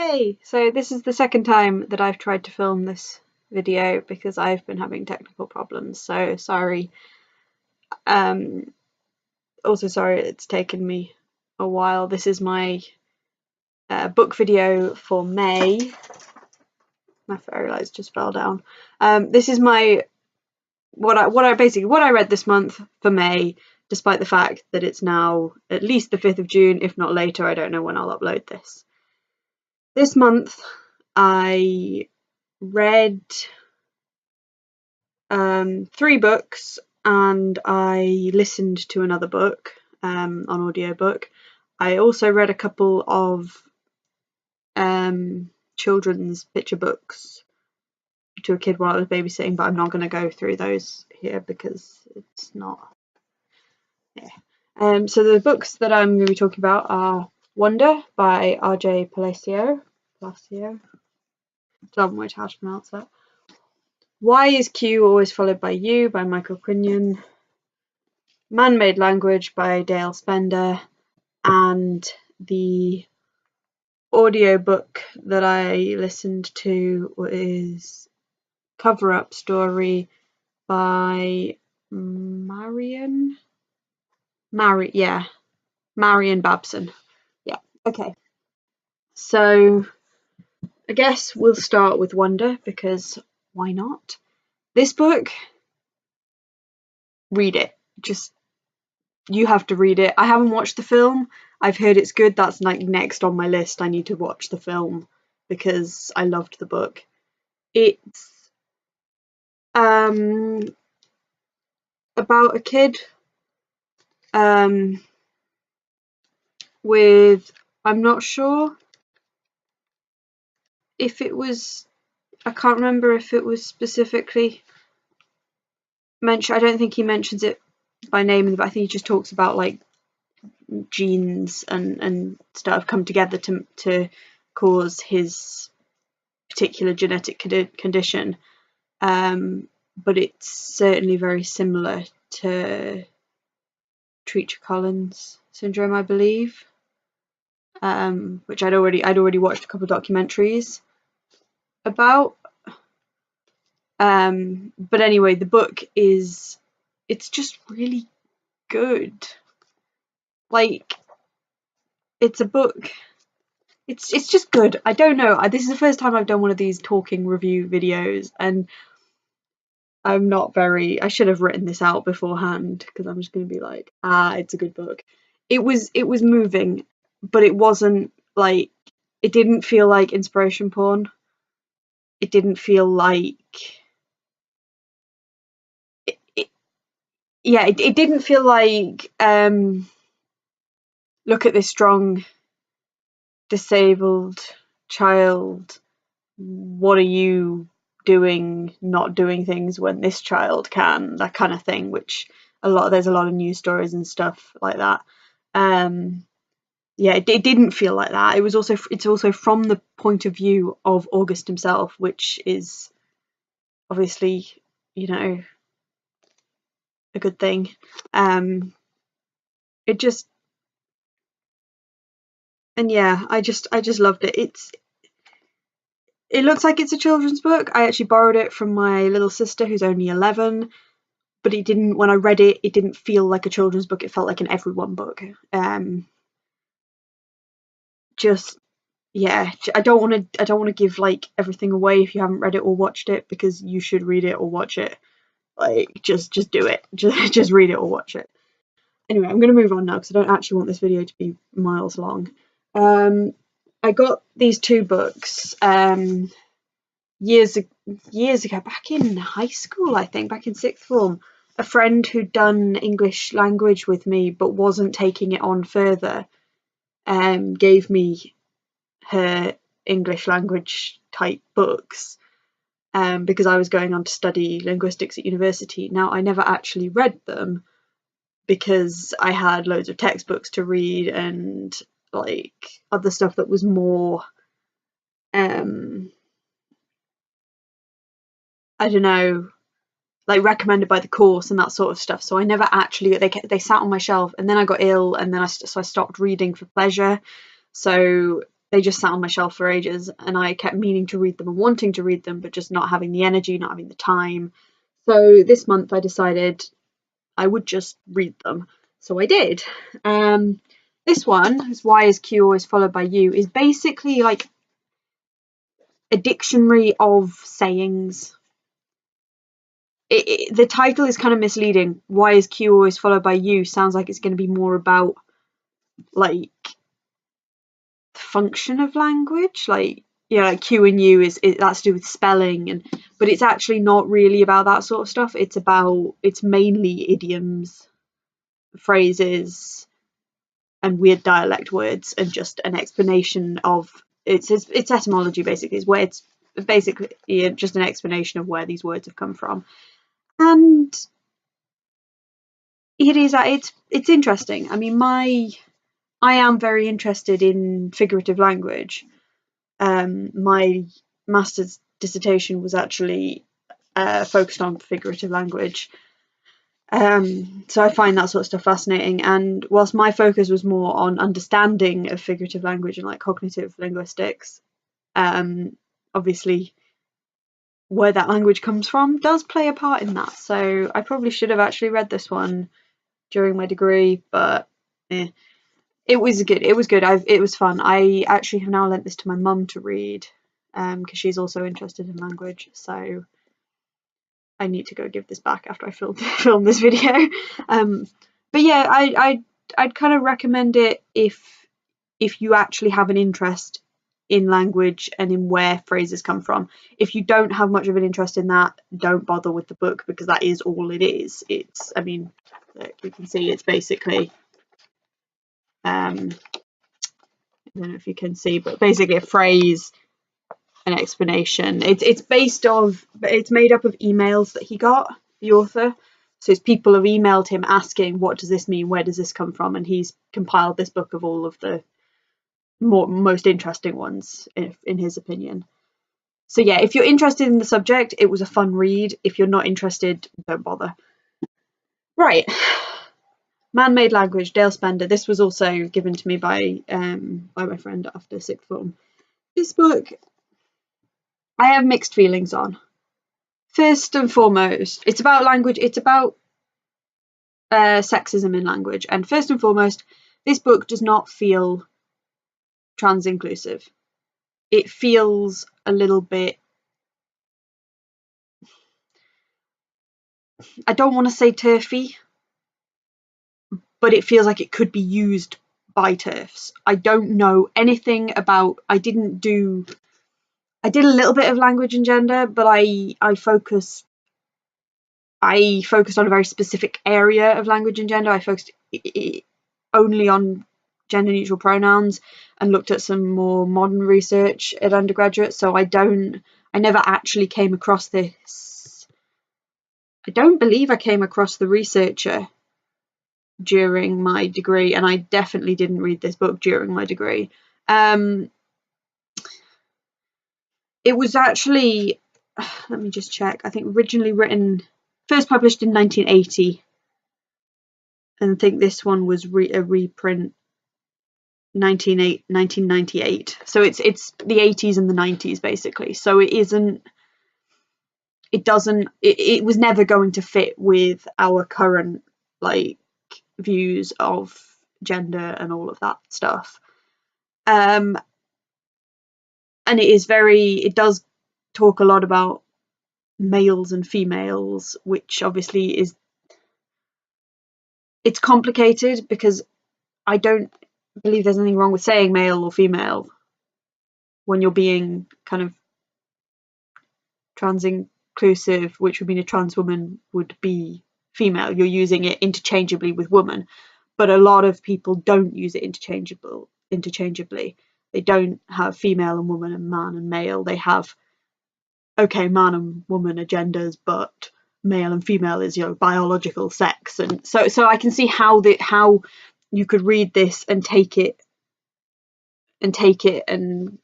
Hey, so this is the second time that I've tried to film this video because I've been having technical problems, so sorry. Also sorry it's taken me a while. This is my book video for May. My fairy lights just fell down. This is my what I read this month for May, despite the fact that it's now at least the 5th of June, if not later. I don't know when I'll upload this. This month I read 3 books and I listened to another book on audiobook. I also read a couple of children's picture books to a kid while I was babysitting, but I'm not going to go through those here because it's not. Yeah. So the books that I'm going to be talking about are Wonder by R.J. Palacio. Tell me how to pronounce that. Why is Q Always Followed by You by Michael Quinion. Man-Made Language by Dale Spender, and the audiobook that I listened to is Cover Up Story by Marion Babson. Yeah, okay. So I guess we'll start with Wonder because why not? This book, read it. You have to read it. I haven't watched the film. I've heard it's good. That's like next on my list. I need to watch the film because I loved the book. It's about a kid with, I'm not sure if it was, I can't remember if it was specifically mentioned. I don't think he mentions it by name, but I think he just talks about like genes and stuff come together to cause his particular genetic condition, but it's certainly very similar to Treacher Collins syndrome, I believe, which I'd already watched a couple of documentaries about. But anyway, the book it's just really good. Like, it's a book. It's just good. I don't know. This is the first time I've done one of these talking review videos, and I'm not very. I should have written this out beforehand because I'm just going to be like, it's a good book. It was moving, but it wasn't like. It didn't feel like inspiration porn. It didn't feel like. It didn't feel like. Look at this strong, disabled child. What are you doing, not doing things when this child can? That kind of thing. Which there's a lot of news stories and stuff like that. It didn't feel like that. It's also from the point of view of August himself, which is obviously, a good thing. I just loved it. It looks like it's a children's book. I actually borrowed it from my little sister who's only 11, but when I read it, it didn't feel like a children's book. It felt like an everyone book. I don't want to give like everything away if you haven't read it or watched it, because you should read it or watch it. Like, just do it. Just read it or watch it. Anyway, I'm going to move on now because I don't actually want this video to be miles long. I got these 2 books years ago, back in high school, I think, back in 6th form. A friend who'd done English language with me but wasn't taking it on further gave me her English language type books because I was going on to study linguistics at university. Now, I never actually read them because I had loads of textbooks to read and like other stuff that was more I don't know, like recommended by the course and that sort of stuff. So I never actually, they sat on my shelf, and then I got ill, and then I stopped reading for pleasure. So they just sat on my shelf for ages, and I kept meaning to read them and wanting to read them, but just not having the energy, not having the time. So this month I decided I would just read them. So I did. This one, is Why is Q Always Followed by You, is basically like a dictionary of sayings. The title is kind of misleading. Why is Q Always Followed by You sounds like it's going to be more about like the function of language, like like Q and U is that's to do with spelling, but it's actually not really about that sort of stuff. It's mainly idioms, phrases, and weird dialect words, and just an explanation of it's etymology basically, is where it's basically just an explanation of where these words have come from. And it's interesting. I mean, I am very interested in figurative language. My master's dissertation was actually focused on figurative language. So I find that sort of stuff fascinating. And whilst my focus was more on understanding of figurative language and like cognitive linguistics, obviously where that language comes from does play a part in that. So I probably should have actually read this one during my degree, but it was good. It was good. It was fun. I actually have now lent this to my mum to read, because she's also interested in language. So I need to go give this back after I film this video. But yeah, I'd kind of recommend it if you actually have an interest in language and in where phrases come from. If you don't have much of an interest in that, don't bother with the book, because that is all it is. I mean, look, you can see it's basically I don't know if you can see, but basically a phrase, an explanation. It's made up of emails that he got, the author. So it's people have emailed him asking, what does this mean? Where does this come from? And he's compiled this book of all of the most interesting ones, in his opinion. So yeah, if you're interested in the subject, it was a fun read. If you're not interested, don't bother. Right. Man-Made Language, Dale Spender. This was also given to me by my friend after sixth form. This book I have mixed feelings on. First and foremost, it's about language. It's about sexism in language. And first and foremost, this book does not feel trans inclusive. It feels a little bit, I don't want to say turfy, but it feels like it could be used by TERFs. I don't know anything about, I did a little bit of language and gender, but I focused on a very specific area of language and gender. I focused only on gender neutral pronouns and looked at some more modern research at undergraduate. So I never actually came across this. I don't believe I came across the researcher during my degree, and I definitely didn't read this book during my degree. It was actually, let me just check, I think originally first published in 1980, and I think this one was a reprint 1998. So it's the 80s and the 90s basically. So it was never going to fit with our current like views of gender and all of that stuff. And it does talk a lot about males and females, which obviously it's complicated, because I don't believe there's anything wrong with saying male or female when you're being kind of trans inclusive, which would mean a trans woman would be female. You're using it interchangeably with woman, but a lot of people don't use it interchangeably. They don't have female and woman and man and male. They have, okay, man and woman are genders, but male and female is biological sex. And so I can see how you could read this and take it and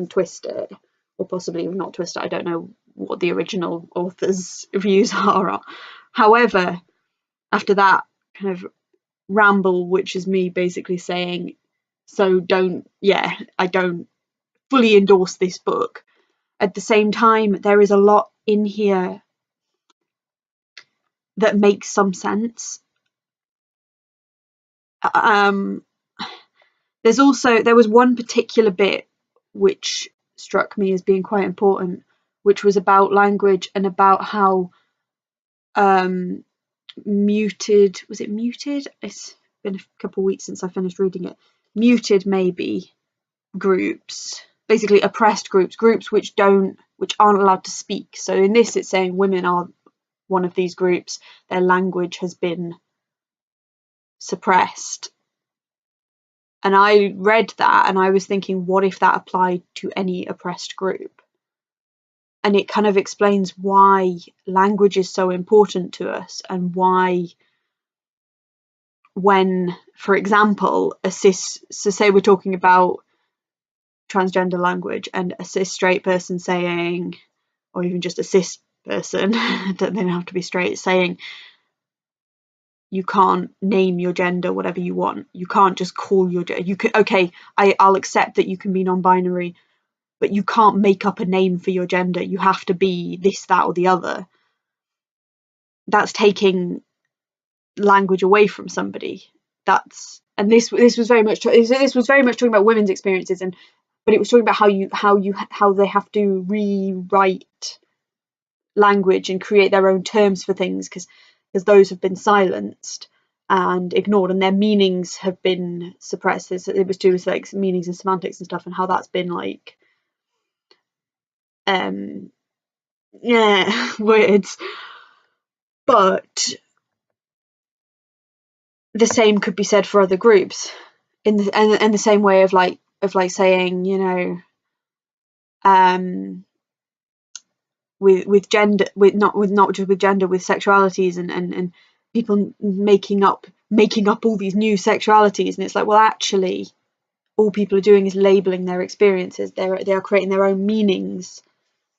twist it, or possibly not twist it. I don't know what the original author's views are. However, after that kind of ramble, which is me basically saying, I don't fully endorse this book. At the same time, there is a lot in here that makes some sense. There was one particular bit which struck me as being quite important, which was about language and about how muted, was it muted? It's been a couple of weeks since I finished reading it. Muted, maybe, groups, basically oppressed groups which aren't allowed to speak. So in this, it's saying women are one of these groups. Their language has been suppressed. And I read that and I was thinking, what if that applied to any oppressed group? And it kind of explains why language is so important to us, and why when, for example, so say we're talking about transgender language, and a cis straight person saying, or even just a cis person, they don't have to be straight, saying, you can't name your gender whatever you want. You can't just call your gender. You could, okay, I'll accept that you can be non-binary, but you can't make up a name for your gender. You have to be this, that, or the other. That's taking language away from somebody. This was very much talking about women's experiences, but it was talking about how they have to rewrite language and create their own terms for things, because those have been silenced and ignored, and their meanings have been suppressed. It was to do with like meanings and semantics and stuff, and how that's been like words. But the same could be said for other groups, in the same way of like saying, you know, with gender, not just with gender, with sexualities, and people making up all these new sexualities, and it's like, well, actually, all people are doing is labeling their experiences. They are creating their own meanings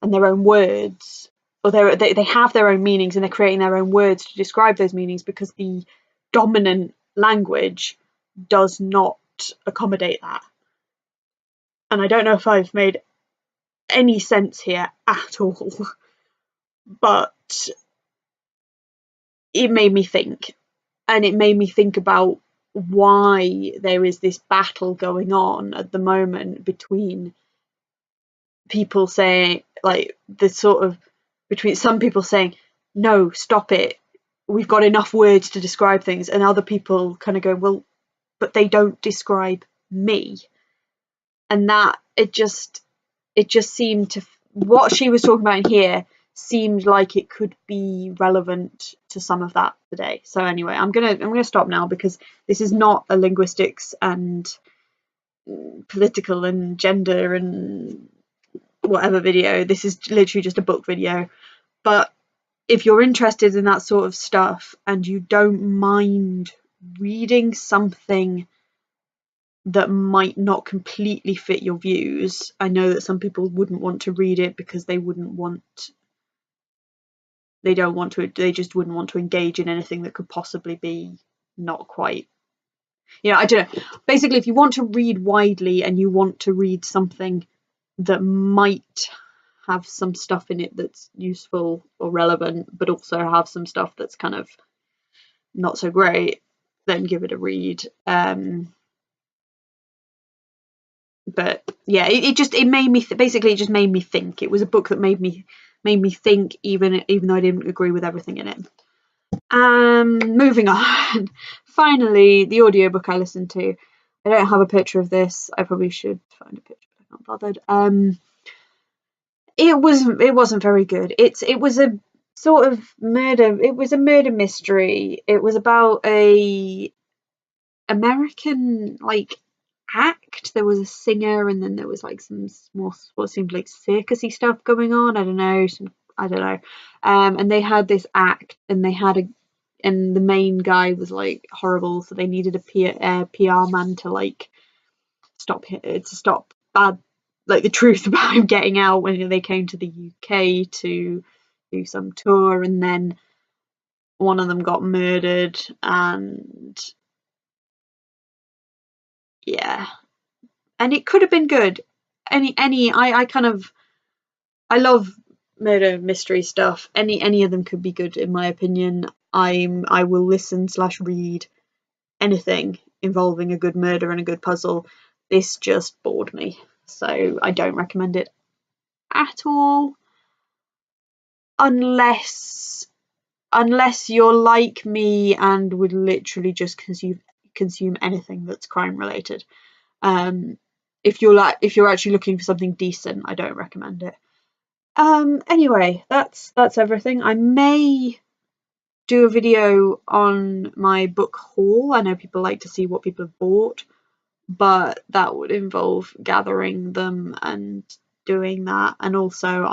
and their own words, or they have their own meanings, and they're creating their own words to describe those meanings, because the dominant language does not accommodate that. And I don't know if I've made any sense here at all, but it made me think, and it made me think about why there is this battle going on at the moment between people saying, like, the sort of, between some people saying, no, stop it, we've got enough words to describe things, and other people kind of go, well, but they don't describe me. And that it just seemed to, what she was talking about in here seemed like it could be relevant to some of that today. So anyway, I'm gonna stop now, because this is not a linguistics and political and gender and whatever video. This is literally just a book video. But if you're interested in that sort of stuff and you don't mind reading something that might not completely fit your views, I know that some people wouldn't want to read it because they just wouldn't want to engage in anything that could possibly be not quite, you know, I don't know. Basically, if you want to read widely and you want to read something that might have some stuff in it that's useful or relevant, but also have some stuff that's kind of not so great, then give it a read. But yeah, it made me basically it just made me think. It was a book that made me think, even though I didn't agree with everything in it. Moving on. Finally, the audiobook I listened to. I don't have a picture of this. I probably should find a picture, but I'm not bothered. It wasn't very good. It was a sort of murder. It was a murder mystery. It was about a American, like, act. There was a singer, and then there was like some more what seemed like circusy stuff going on. I don't know. And they had this act, and and the main guy was like horrible, so they needed a PR man to like stop bad, like, the truth about him getting out, when they came to the UK to do some tour, and then one of them got murdered, and yeah, and it could have been good. I love murder mystery stuff. Any of them could be good in my opinion. I will listen / read anything involving a good murder and a good puzzle. This just bored me, so I don't recommend it at all, unless you're like me and would literally just consume anything that's crime related. If you're actually looking for something decent, I don't recommend it. Anyway, that's everything. I may do a video on my book haul. I know people like to see what people have bought, but that would involve gathering them and doing that, and also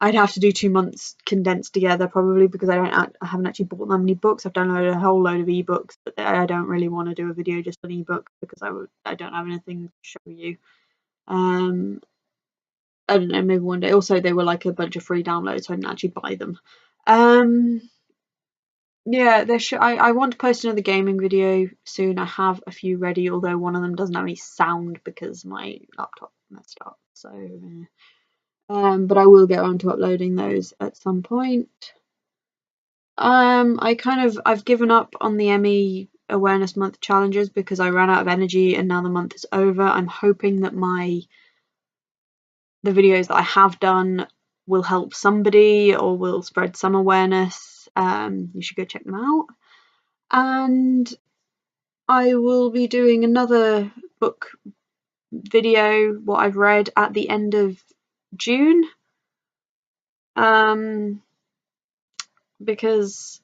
I'd have to do 2 months condensed together probably, because I haven't actually bought that many books. I've downloaded a whole load of ebooks, but I don't really want to do a video just on ebooks because I don't have anything to show you. I don't know, maybe one day. Also, they were like a bunch of free downloads, so I didn't actually buy them. Yeah, I want to post another gaming video soon. I have a few ready, although one of them doesn't have any sound because my laptop messed up. So, but I will get around to uploading those at some point. I've given up on the Emmy Awareness Month challenges because I ran out of energy and now the month is over. I'm hoping that the videos that I have done will help somebody or will spread some awareness. You should go check them out. And I will be doing another book video, what I've read, at the end of June. Because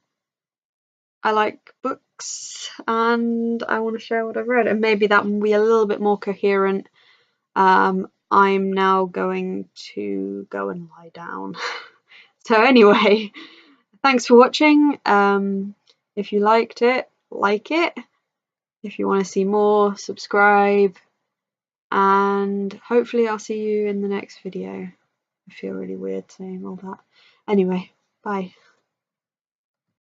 I like books and I want to share what I've read, and maybe that will be a little bit more coherent. I'm now going to go and lie down. So anyway, thanks for watching. If you liked it, like it. If you want to see more, subscribe. And hopefully I'll see you in the next video. I feel really weird saying all that. Anyway, bye.